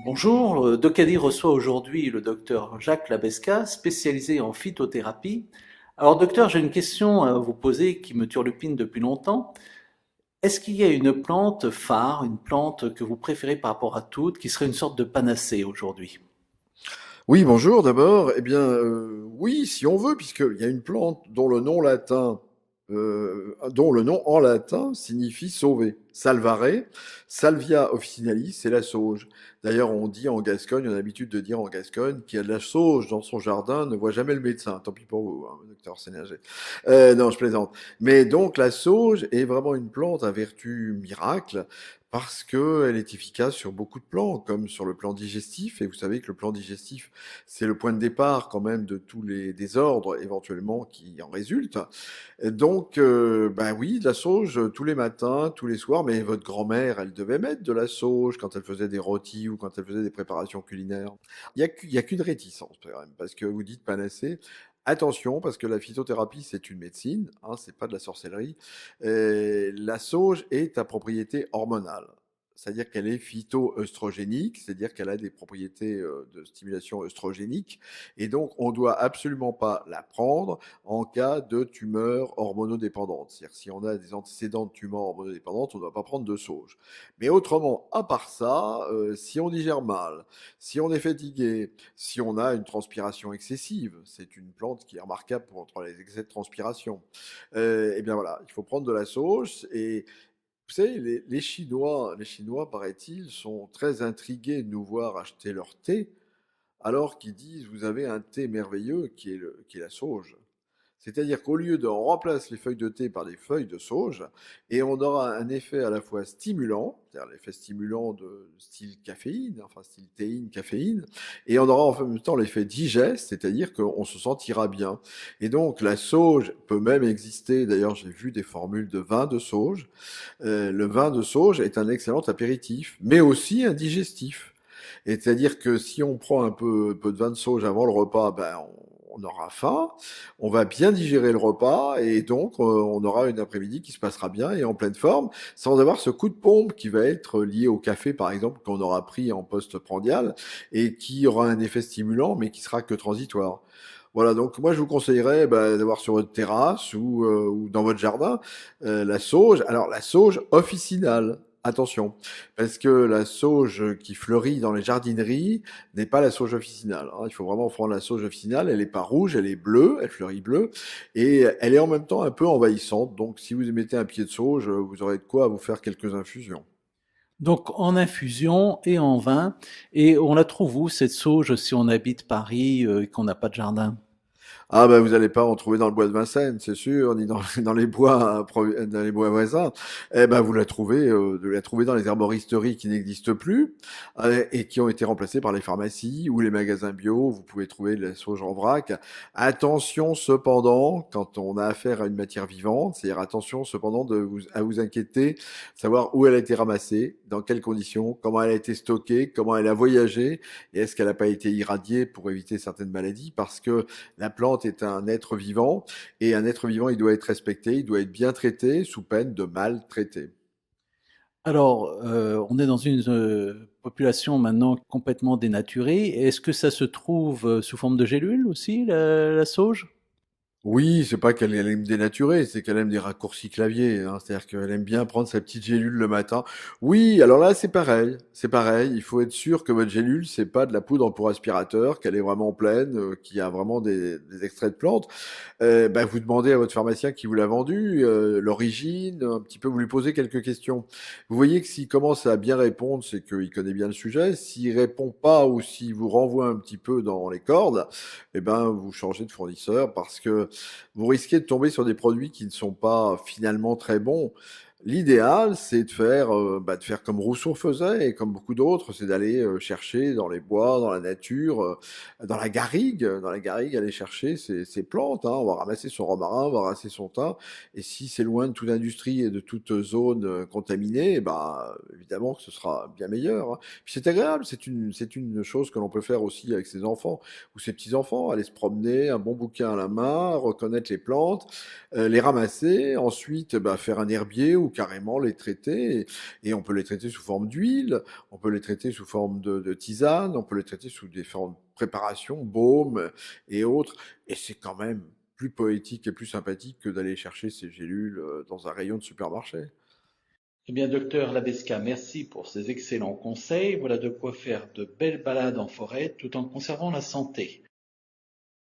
Bonjour, Docadi reçoit aujourd'hui le docteur Jacques Labesca, spécialisé en phytothérapie. Alors docteur, j'ai une question à vous poser qui me turlupine depuis longtemps. Est-ce qu'il y a une plante phare, une plante que vous préférez par rapport à toutes, qui serait une sorte de panacée aujourd'hui? Oui, bonjour d'abord. Eh bien, oui, si on veut, puisqu'il y a une plante dont le nom en latin signifie sauver. Salvare, Salvia officinalis, c'est la sauge. D'ailleurs, on dit en Gascogne, on a l'habitude de dire en Gascogne, qui a de la sauge dans son jardin ne voit jamais le médecin. Tant pis pour vous, hein, docteur Sénager. Non, je plaisante. Mais donc, la sauge est vraiment une plante à vertu miracle parce qu'elle est efficace sur beaucoup de plans, comme sur le plan digestif. Et vous savez que le plan digestif, c'est le point de départ quand même de tous les désordres éventuellement qui en résultent. Et donc, ben oui, de la sauge tous les matins, tous les soirs. Mais votre grand-mère, elle devait mettre de la sauge quand elle faisait des rôtis ou quand elle faisait des préparations culinaires. Il y a qu'une réticence quand même, parce que vous dites panacée. Attention, parce que la phytothérapie, c'est une médecine, hein, c'est pas de la sorcellerie. La sauge est à propriété hormonale. C'est-à-dire qu'elle est phytoœstrogénique, c'est-à-dire qu'elle a des propriétés de stimulation œstrogénique, et donc on doit absolument pas la prendre en cas de tumeur hormonodépendante. C'est-à-dire si on a des antécédents de tumeur hormonodépendante, on ne doit pas prendre de sauge. Mais autrement, à part ça, si on digère mal, si on est fatigué, si on a une transpiration excessive, c'est une plante qui est remarquable contre les excès de transpiration, eh bien voilà, il faut prendre de la sauge. Et vous savez, les Chinois, paraît-il, sont très intrigués de nous voir acheter leur thé, alors qu'ils disent, vous avez un thé merveilleux qui est la sauge. C'est-à-dire qu'au lieu de, on remplace les feuilles de thé par des feuilles de sauge, et on aura un effet à la fois stimulant, c'est-à-dire l'effet stimulant de style caféine, enfin style théine, caféine, et on aura en même temps l'effet digeste, c'est-à-dire qu'on se sentira bien. Et donc la sauge peut même exister, d'ailleurs j'ai vu des formules de vin de sauge. Le vin de sauge est un excellent apéritif, mais aussi un digestif. Et c'est-à-dire que si on prend peu de vin de sauge avant le repas, ben on aura faim, on va bien digérer le repas et donc on aura une après-midi qui se passera bien et en pleine forme, sans avoir ce coup de pompe qui va être lié au café par exemple qu'on aura pris en post-prandial et qui aura un effet stimulant mais qui sera que transitoire. Voilà, donc moi je vous conseillerais d'avoir sur votre terrasse ou dans votre jardin la sauge. Alors la sauge officinale, attention, parce que la sauge qui fleurit dans les jardineries n'est pas la sauge officinale, hein. Il faut vraiment prendre la sauge officinale, elle n'est pas rouge, elle est bleue, elle fleurit bleue, et elle est en même temps un peu envahissante. Donc si vous mettez un pied de sauge, vous aurez de quoi vous faire quelques infusions. Donc en infusion et en vin, et on la trouve où cette sauge si on habite Paris et qu'on n'a pas de jardin? Ah ben vous allez pas en trouver dans le bois de Vincennes, c'est sûr, ni dans, dans les bois dans les bois voisins. Eh ben vous la trouvez dans les herboristeries qui n'existent plus et qui ont été remplacées par les pharmacies ou les magasins bio. Vous pouvez trouver de la sauge en vrac. Attention cependant, quand on a affaire à une matière vivante, c'est-à-dire attention cependant à vous inquiéter, savoir où elle a été ramassée, dans quelles conditions, comment elle a été stockée, comment elle a voyagé et est-ce qu'elle n'a pas été irradiée pour éviter certaines maladies, parce que la plante est un être vivant et un être vivant, il doit être respecté, il doit être bien traité sous peine de maltraiter. Alors, on est dans une population maintenant complètement dénaturée. Est-ce que ça se trouve sous forme de gélules aussi, la sauge? Oui, c'est pas qu'elle aime dénaturer, c'est qu'elle aime des raccourcis clavier, hein. C'est-à-dire qu'elle aime bien prendre sa petite gélule le matin. Oui, alors là, c'est pareil. C'est pareil. Il faut être sûr que votre gélule, c'est pas de la poudre pour aspirateur, qu'elle est vraiment pleine, qu'il y a vraiment des extraits de plantes. Vous demandez à votre pharmacien qui vous l'a vendu, l'origine, un petit peu, vous lui posez quelques questions. Vous voyez que s'il commence à bien répondre, c'est qu'il connaît bien le sujet. S'il répond pas ou s'il vous renvoie un petit peu dans les cordes, eh ben, vous changez de fournisseur parce que vous risquez de tomber sur des produits qui ne sont pas finalement très bons. L'idéal, c'est de faire comme Rousseau faisait et comme beaucoup d'autres, c'est d'aller chercher dans les bois, dans la nature, dans la garrigue, aller chercher ces plantes, hein. On va ramasser son romarin, on va ramasser son thym, et si c'est loin de toute industrie et de toute zone contaminée, évidemment que ce sera bien meilleur, hein. Puis c'est agréable, c'est une chose que l'on peut faire aussi avec ses enfants ou ses petits-enfants, aller se promener, un bon bouquin à la main, reconnaître les plantes, les ramasser, ensuite faire un herbier ou carrément les traiter. Et on peut les traiter sous forme d'huile, on peut les traiter sous forme de tisane, on peut les traiter sous différentes préparations, baumes et autres. Et c'est quand même plus poétique et plus sympathique que d'aller chercher ces gélules dans un rayon de supermarché. Eh bien, docteur Labesca, merci pour ces excellents conseils. Voilà de quoi faire de belles balades en forêt tout en conservant la santé.